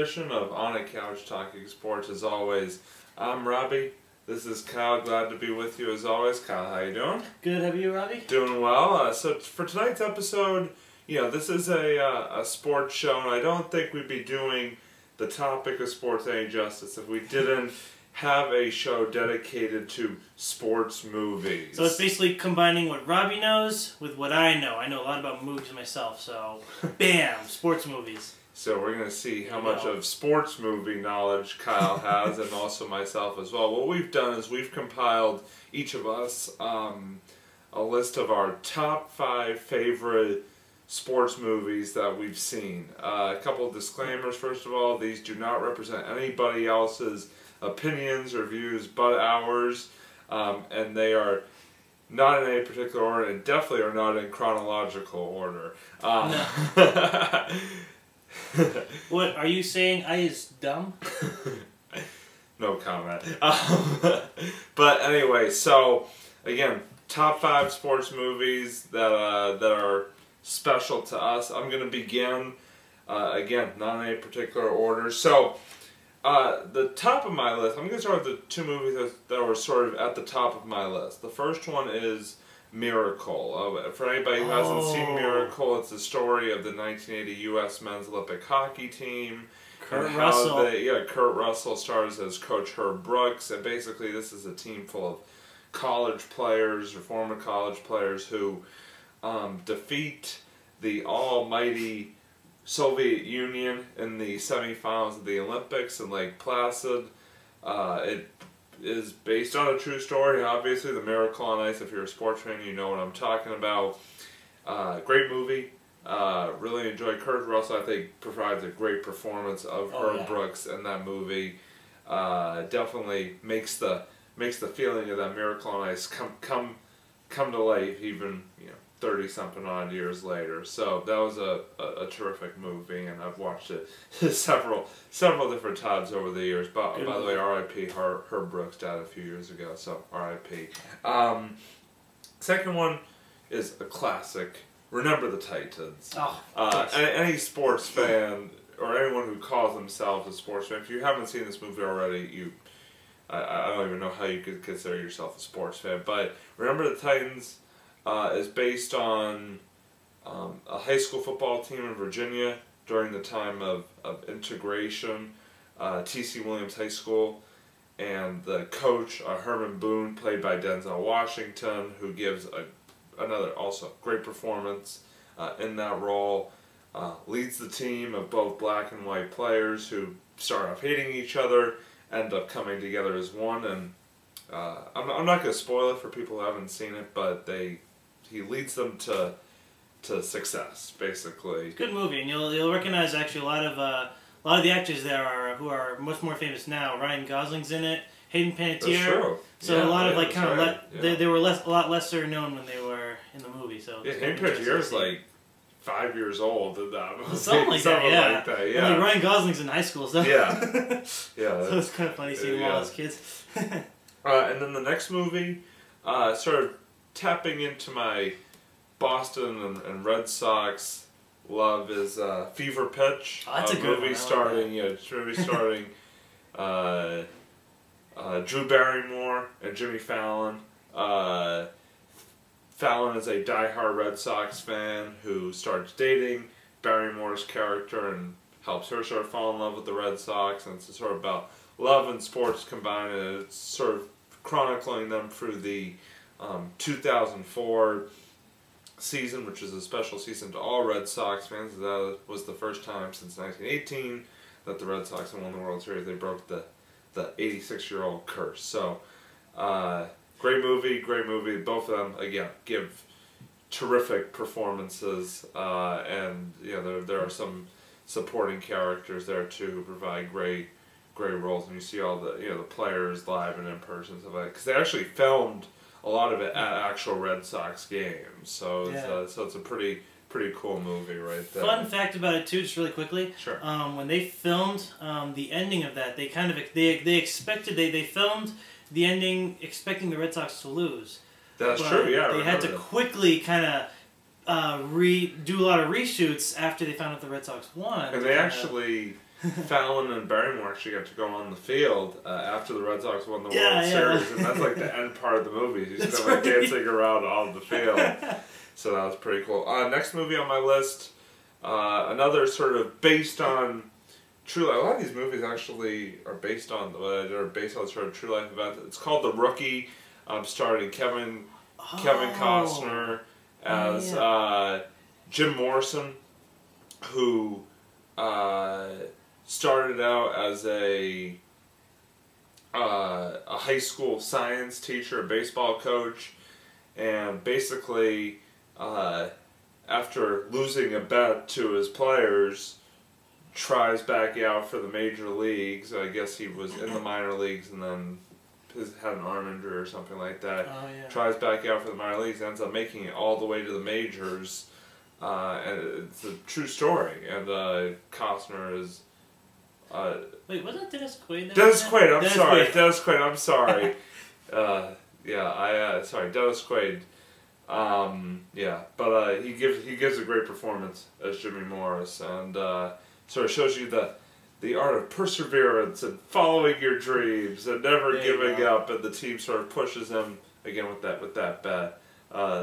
edition of On a Couch Talking Sports. As always, I'm Robbie. This is Kyle. Glad to be with you as always. Kyle, how you doing? Good. How are you, Robbie? Doing well. So for tonight's episode, this is a sports show, and I don't think we'd be doing the topic of sports any justice if we didn't have a show dedicated to sports movies. So it's basically combining what Robbie knows with what I know. I know a lot about movies myself, so bam, sports movies. So we're going to see how much of sports movie knowledge Kyle has, and also myself as well. What we've done is we've compiled, each of us, a list of our top 5 favorite sports movies that we've seen. A couple of disclaimers, first of all. These do not represent anybody else's opinions or views but ours, and they are not in any particular order, and definitely are not in chronological order. No. What, are you saying I is dumb? No comment. But anyway, so again, top 5 sports movies that are special to us. I'm going to begin, again, not in any particular order. So, the top of my list, I'm going to start with the 2 movies that were sort of at the top of my list. The first one is Miracle. For anybody who hasn't seen Miracle, it's the story of the 1980 U.S. men's Olympic hockey team. Kurt Russell. Kurt Russell stars as Coach Herb Brooks, and basically this is a team full of college players or former college players who defeat the almighty Soviet Union in the semifinals of the Olympics in Lake Placid. It is based on a true story, obviously. The Miracle on Ice. If you're a sports fan, you know what I'm talking about. Great movie. Really enjoyed Kurt Russell. I think provides a great performance of Herb Brooks in that movie. Definitely makes the feeling of that Miracle on Ice come to life, even 30-something odd years later. So that was a terrific movie, and I've watched it several different times over the years. But by the way, R.I.P. Herb Brooks died a few years ago, so R.I.P. Second one is a classic, Remember the Titans. Any sports fan or anyone who calls themselves a sports fan, if you haven't seen this movie already, I don't even know how you could consider yourself a sports fan. But Remember the Titans is based on a high school football team in Virginia during the time of integration, T.C. Williams High School, and the coach, Herman Boone, played by Denzel Washington, who gives another also great performance in that role, leads the team of both black and white players who start off hating each other, end up coming together as one, and I'm not going to spoil it for people who haven't seen it, but he leads them to success, basically. Good movie, and you'll recognize actually a lot of the actors there who are much more famous now. Ryan Gosling's in it, Hayden Panettiere. That's true. So a lot of they were a lot lesser known when they were in the the movie. So Hayden Panettiere is like 5 years old in that movie. Something like that, yeah. Like Ryan Gosling's in high school, so yeah. So it's kind of funny seeing them all as kids. And then the next movie, sort of tapping into my Boston and Red Sox love, is Fever Pitch. Oh, that's a good movie starring, Drew Barrymore and Jimmy Fallon. Fallon is a diehard Red Sox fan who starts dating Barrymore's character and helps her sort of fall in love with the Red Sox, and it's sort of about love and sports combined, and it's sort of chronicling them through the 2004 season, which is a special season to all Red Sox fans. That was the first time since 1918 that the Red Sox had won the World Series. They broke the 86-year-old curse. So, great movie. Both of them, again, give terrific performances, and there are some supporting characters there too who provide great roles, and you see all the the players live and in person, stuff like that, because they actually filmed a lot of it at actual Red Sox games. So it's a pretty cool movie right there. Fun fact about it too, just really quickly. Sure. When they filmed the ending of that, they filmed the ending expecting the Red Sox to lose. That's true. Yeah. They had to quickly kind of do a lot of reshoots after they found out the Red Sox won. And they actually Fallon and Barrymore actually got to go on the field after the Red Sox won the World Series, and that's like the end part of the movie. He's kind of like dancing around on the field. So that was pretty cool. Next movie on my list, another sort of based on true life. A lot of these movies actually are based on sort of true life events. It's called The Rookie, starring Kevin Costner as Jim Morrison, who started out as a high school science teacher, a baseball coach, and basically after losing a bet to his players, tries back out for the major leagues. I guess he was in the minor leagues and then had an arm injury or something like that. Oh, yeah. Tries back out for the minor leagues, ends up making it all the way to the majors. And it's a true story. And Costner is... Wait, wasn't Dennis Quaid? Dennis Quaid, Dennis Quaid, I'm sorry. Sorry, Dennis Quaid. But he gives a great performance as Jimmy Morris, and sort of shows you the art of perseverance and following your dreams and never giving up. And the team sort of pushes him again with that bet that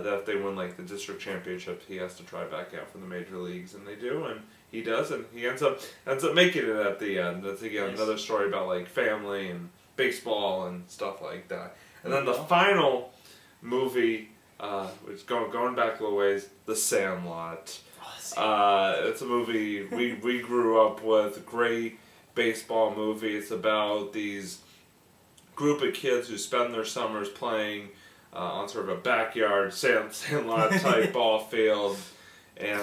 if they win like the district championship, he has to try back out from the major leagues, and they do, and he does, and he ends up making it at the end. That's again another story about like family and baseball and stuff like that. And then the final movie. Which going back a little ways, The Sandlot. It's a movie we grew up with. Great baseball movie. It's about these group of kids who spend their summers playing on sort of a backyard sandlot type ball field, and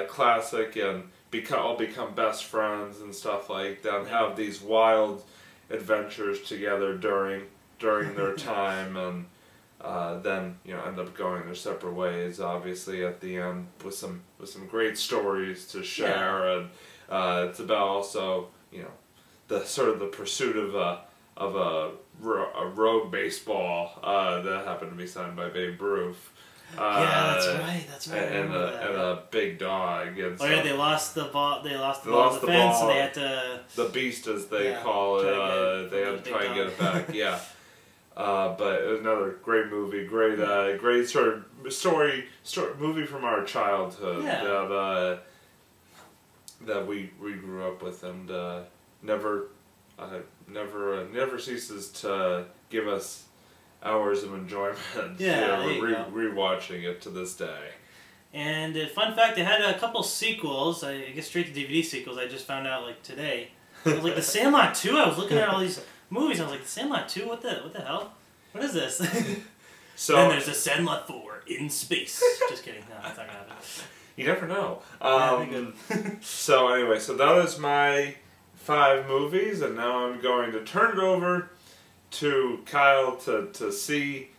classic, and all become best friends and stuff like that. And have these wild adventures together during their time, and then end up going their separate ways. Obviously, at the end with some great stories to share, and it's about also the sort of the pursuit of a rogue baseball that happened to be signed by Babe Ruth. That's right. And a big dog. And they lost the ball. They lost the ball in the fence, so they had to. The beast, as they call it. They had to try and get it back. Yeah. But it was another great movie, great sort of story movie from our childhood that we grew up with, and never ceases to give us hours of enjoyment. Rewatching it to this day. And fun fact, they had a couple sequels. I guess straight to DVD sequels. I just found out like today. It was like The Sandlot 2. I was looking at all these movies. I was like, The Sandlot 2? What the hell? What is this? So then there's a Sandlot 4 in space. Just kidding. No, that's not gonna happen. You never know. So anyway, so that is my 5 movies, and now I'm going to turn it over to Kyle to see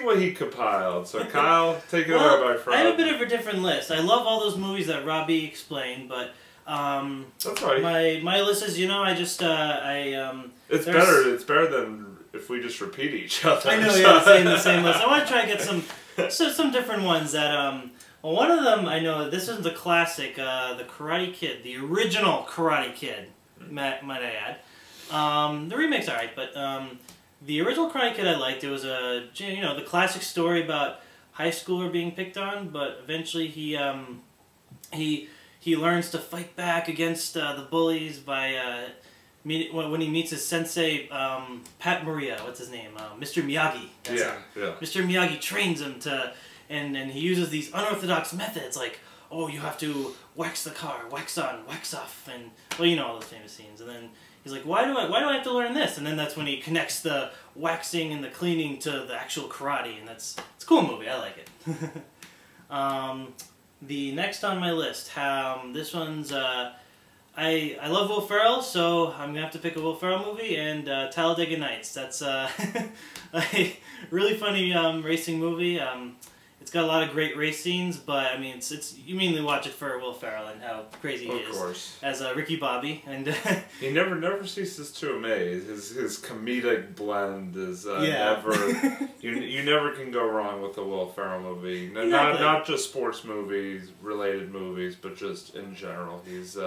what he compiled. So Kyle, take it away, my friend. I have a bit of a different list. I love all those movies that Robbie explained, but that's right. My list is it's better than if we just repeat each other. I know, the same list. I want to try to get some different ones that well, one of them I know, this is the classic, the Karate Kid, the original Karate Kid, might I add. The remake's alright, but the original Karate Kid I liked. It was the classic story about high schooler being picked on, but eventually he learns to fight back against the bullies by when he meets his sensei, Pat Maria, what's his name? Mr. Miyagi. Mr. Miyagi trains him to, and he uses these unorthodox methods like, oh, you have to wax the car, wax on, wax off, and well, all those famous scenes. And then he's like, why do I have to learn this? And then that's when he connects the waxing and the cleaning to the actual karate, and it's a cool movie. I like it. The next on my list, this one's. I love Will Ferrell, so I'm gonna have to pick a Will Ferrell movie, and Talladega Nights. That's a really funny racing movie. It's got a lot of great race scenes, but I mean, it's you mainly watch it for Will Ferrell and how crazy he is. Of course. As Ricky Bobby, and he never ceases to amaze. His comedic blend is never. You never can go wrong with a Will Ferrell movie. Exactly. Not just sports movies, related movies, but just in general. He's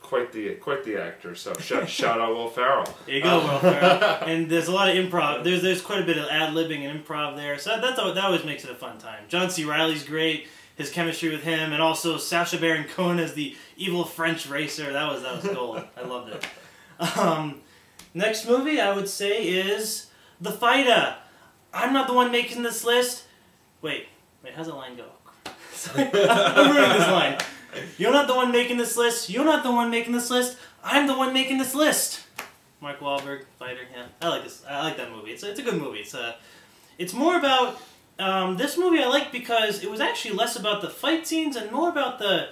quite the actor. So shout out Will Ferrell. There you go, Will Ferrell. And there's a lot of improv. There's quite a bit of ad-libbing and improv there. So that always makes it a fun time. John C. Reilly's great. His chemistry with him, and also Sacha Baron Cohen as the evil French racer. That was gold. I loved it. Next movie I would say is The Fighter. I'm not the one making this list. Wait, how's that line go? I'm ruining this line. You're not the one making this list. You're not the one making this list. I'm the one making this list. Mark Wahlberg, Fighter. Yeah, I like this. I like that movie. It's a good movie. It's more about. This movie I like because it was actually less about the fight scenes and more about the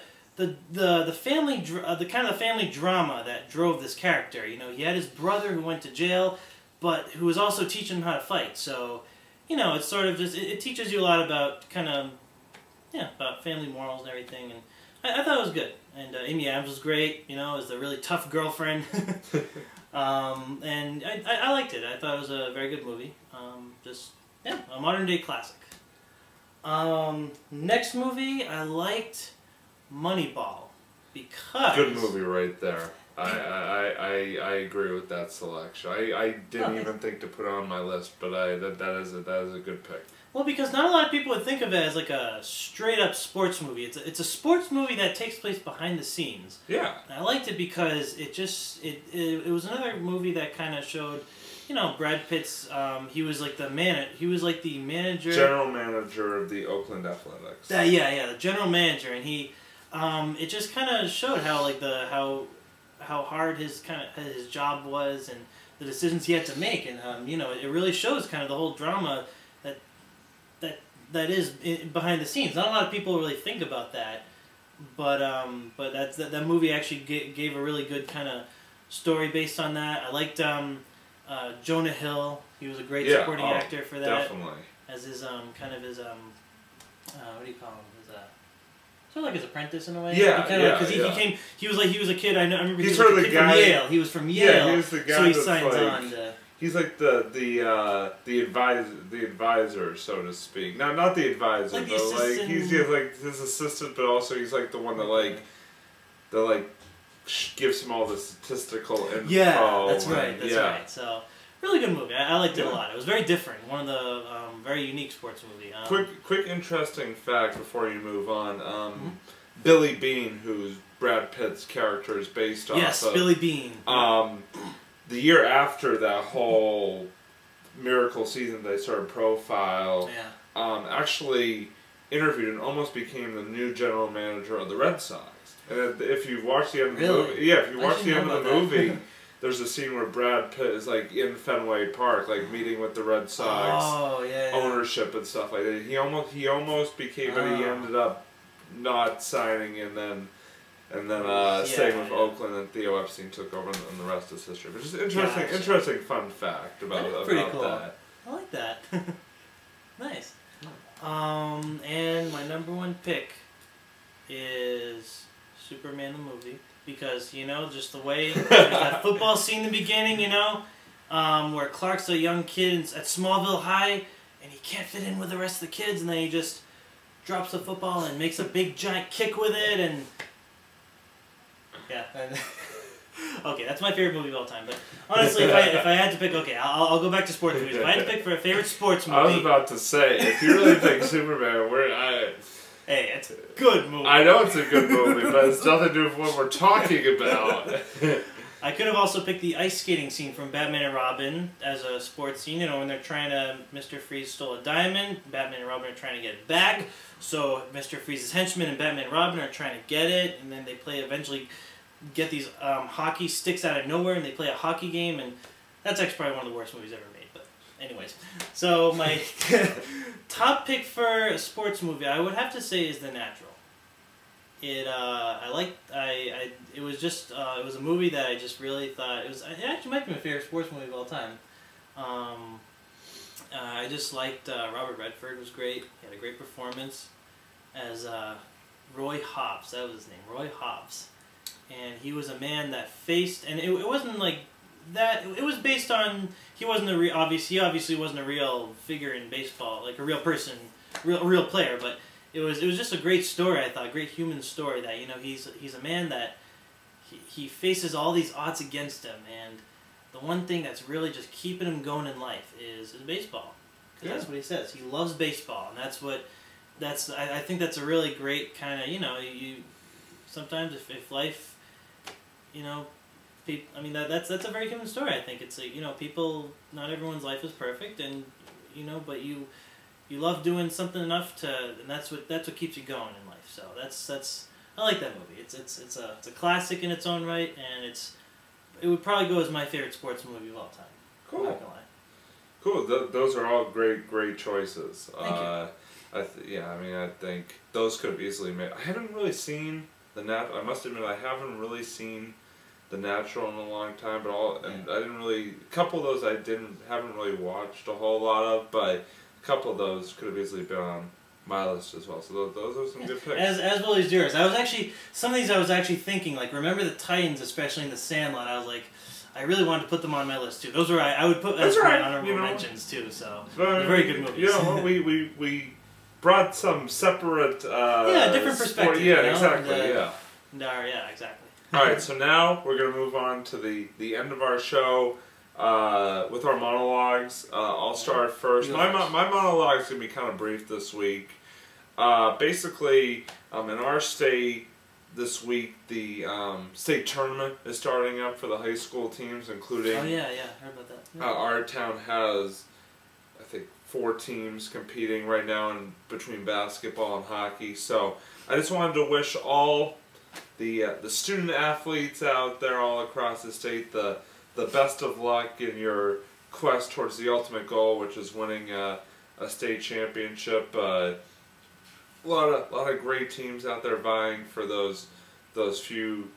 family, the kind of family drama that drove this character. You know, he had his brother who went to jail, but who was also teaching him how to fight. So, you know, it's sort of just it teaches you a lot about kind of about family morals and everything. And I thought it was good. And Amy Adams was great. You know, as the really tough girlfriend. And I liked it. I thought it was a very good movie. A modern day classic. Next movie, I liked Moneyball because good movie right there. I agree with that selection. I didn't even think to put it on my list, but that is a good pick. Well, because not a lot of people would think of it as like a straight up sports movie. It's a sports movie that takes place behind the scenes. Yeah. And I liked it because it was another movie that kind of showed. You know, Brad Pitt's, he was like the manager... General manager of the Oakland Athletics. The general manager, and he, it just kind of showed how, like, how hard his job was, and the decisions he had to make, and, you know, it really shows kind of the whole drama that is behind the scenes. Not a lot of people really think about that, but that movie actually gave a really good kind of story based on that. I liked, Jonah Hill, he was a great supporting actor for that. Definitely. As his what do you call him? His sort of like his apprentice in a way. Yeah, because he was a kid. I remember he's he was sort of the guy from Yale. He was from Yale. Yeah, he was the guy so he that's signs like, on to. He's like the advisor, so to speak. No, not the advisor, like but like he's like his assistant, but also he's like the one that gives him all the statistical info. Yeah, that's right. That's right. So, really good movie. I liked it a lot. It was very different. One of the very unique sports movie. Quick interesting fact before you move on. Billy Bean, who's Brad Pitt's character is based off of. Yes, Billy Bean. The year after that whole miracle season, they started Profile. Yeah. Actually interviewed and almost became the new general manager of the Red Sox. And if you watch the end of the movie, if you watch the end of the movie, there's a scene where Brad Pitt is like in Fenway Park, like meeting with the Red Sox ownership and stuff like that. He almost became, but he ended up not signing, and then staying with Oakland, and Theo Epstein took over, and the rest is history. But just interesting fun fact about pretty cool. that. I like that. Nice. And my number one pick is Superman the movie, because, you know, just the way that football scene in the beginning, you know, where Clark's a young kid at Smallville High, and he can't fit in with the rest of the kids, and then he just drops the football and makes a big giant kick with it, and okay, that's my favorite movie of all time. But honestly, if I had to pick, I'll go back to sports movies. If I had to pick for a favorite sports movie, I was about to say, if you really think Superman, hey, it's a good movie. I know it's a good movie, but it's nothing to do with what we're talking about. I could have also picked the ice skating scene from Batman and Robin as a sports scene. You know, when they're trying to, Mr. Freeze stole a diamond, Batman and Robin are trying to get it back. So Mr. Freeze's henchmen and Batman and Robin are trying to get it, and then they eventually get these hockey sticks out of nowhere, and they play a hockey game, and that's actually probably one of the worst movies ever made. But anyways, so my top pick for a sports movie, I would have to say, is The Natural. It it was just it was a movie that I just really thought it actually might be my favorite sports movie of all time. I just liked Robert Redford was great. He had a great performance as Roy Hobbs. That was his name, Roy Hobbs. And he was a man that faced, and it wasn't like that. It was based on he obviously wasn't a real figure in baseball, like a real person, real player. But it was just a great story. I thought, a great human story that, you know, he's a man that he faces all these odds against him, and the one thing that's really just keeping him going in life is baseball. Because that's what he says. He loves baseball, and I think that's a really great kind of, you sometimes if life, that's a very human story. I think it's like, people, not everyone's life is perfect, and but you love doing something enough and that's what keeps you going in life. So that's I like that movie. It's a classic in its own right, and it would probably go as my favorite sports movie of all time. Cool. I'm not gonna lie. Cool. Those are all great choices. Thank you. I think those could have easily made. I haven't really seen I must admit, I haven't really seen The Natural in a long time, and I didn't really. A couple of those haven't really watched a whole lot of, but a couple of those could have easily been on my list as well. So those are some good picks. As well as yours. Some of these I was actually thinking, like, remember the Titans, especially in The Sandlot. I was like, I really wanted to put them on my list too. Those were I would put as my honorable mentions too. So very good movies. We brought some separate different perspectives. Exactly. Yeah, exactly. All right, so now we're gonna move on to the end of our show with our monologues. I'll start first. My monologue's gonna be kind of brief this week. Basically, in our state this week, the state tournament is starting up for the high school teams, including. Oh yeah, heard about that. Yeah. Our town has, I think, 4 teams competing right now between basketball and hockey. So I just wanted to wish all the student athletes out there all across the state the best of luck in your quest towards the ultimate goal, which is winning a state championship. A lot of great teams out there vying for those few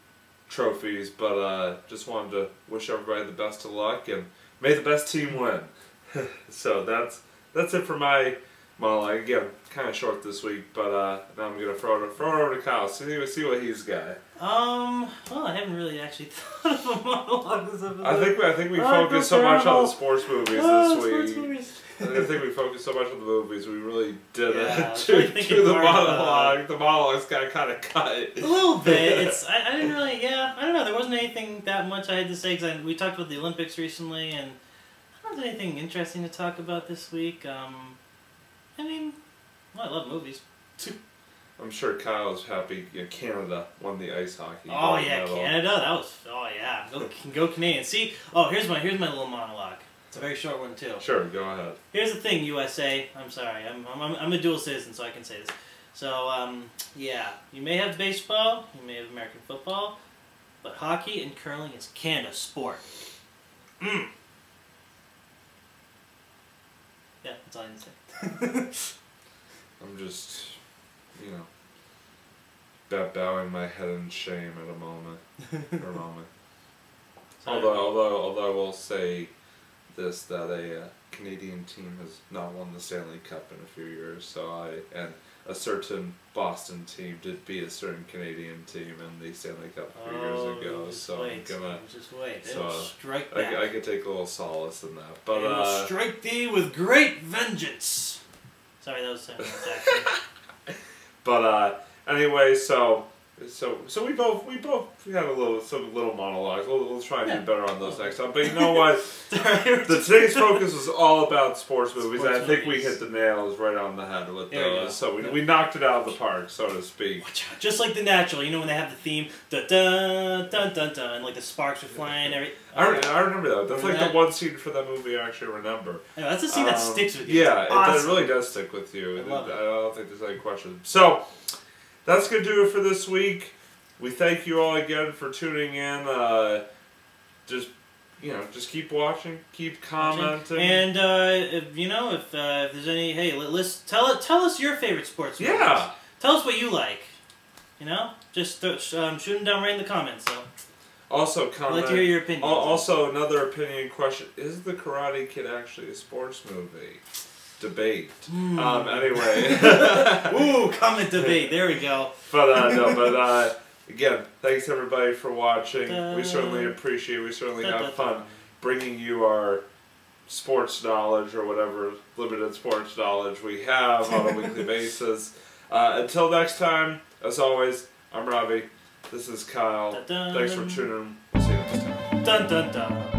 trophies, but just wanted to wish everybody the best of luck, and may the best team win. So that's it for my monologue. Again, kind of short this week, but now I'm gonna throw it over to Kyle. See what he's got. Well, I haven't really actually thought of a monologue this episode. I think we focused so much on the sports movies this week. I think we focused so much on the movies, we really didn't do the monologue. The monologue's got kind of cut. A little bit. I didn't really. Yeah, I don't know. There wasn't anything that much I had to say because we talked about the Olympics recently, and I don't have anything interesting to talk about this week. I love movies. I'm sure Kyle's happy. Canada won the ice hockey. Oh yeah, medal. Canada. Go Canadians. See, here's my little monologue. It's a very short one too. Sure, go ahead. Here's the thing, USA. I'm sorry, I'm a dual citizen, so I can say this. So you may have baseball, you may have American football, but hockey and curling is Canada's sport. Yeah, that's all I need to say. I'm just, bowing my head in shame at a moment. Although I will say this, that a Canadian team has not won the Stanley Cup in a few years, and a certain Boston team did beat a certain Canadian team in the Stanley Cup a few years ago. So I'm gonna just wait. So it'll strike back. I could take a little solace in that, but it will strike thee with great vengeance. Sorry, that was actually. But anyway, so we both had some little monologues. We'll try and do better on those next time. But you know what? Today's focus was all about sports movies, and I think we hit the nails right on the head with those. So we knocked it out of the park, so to speak. Just like The Natural, when they have the theme, dun dun dun dun dun, and like the sparks are flying. I remember that. That's like the one scene for that movie I actually remember. Yeah, that's a scene that sticks with you. Yeah, it really does stick with you. I don't think there's any question. So. That's going to do it for this week. We thank you all again for tuning in. Just keep watching, keep commenting. And, if there's any, tell us your favorite sports movies. Yeah. Tell us what you like. Just shoot them down right in the comments. So. Also, comment. I'd like to hear your opinion. Also, another opinion question. Is The Karate Kid actually a sports movie? Debate. Anyway. Ooh, comment debate. There we go. But again, thanks everybody for watching. We certainly appreciate it. We certainly have fun bringing you our sports knowledge or whatever limited sports knowledge we have on a weekly basis. Until next time, as always, I'm Robbie. This is Kyle. Dun, dun. Thanks for tuning in. We'll see you next time. Dun dun dun.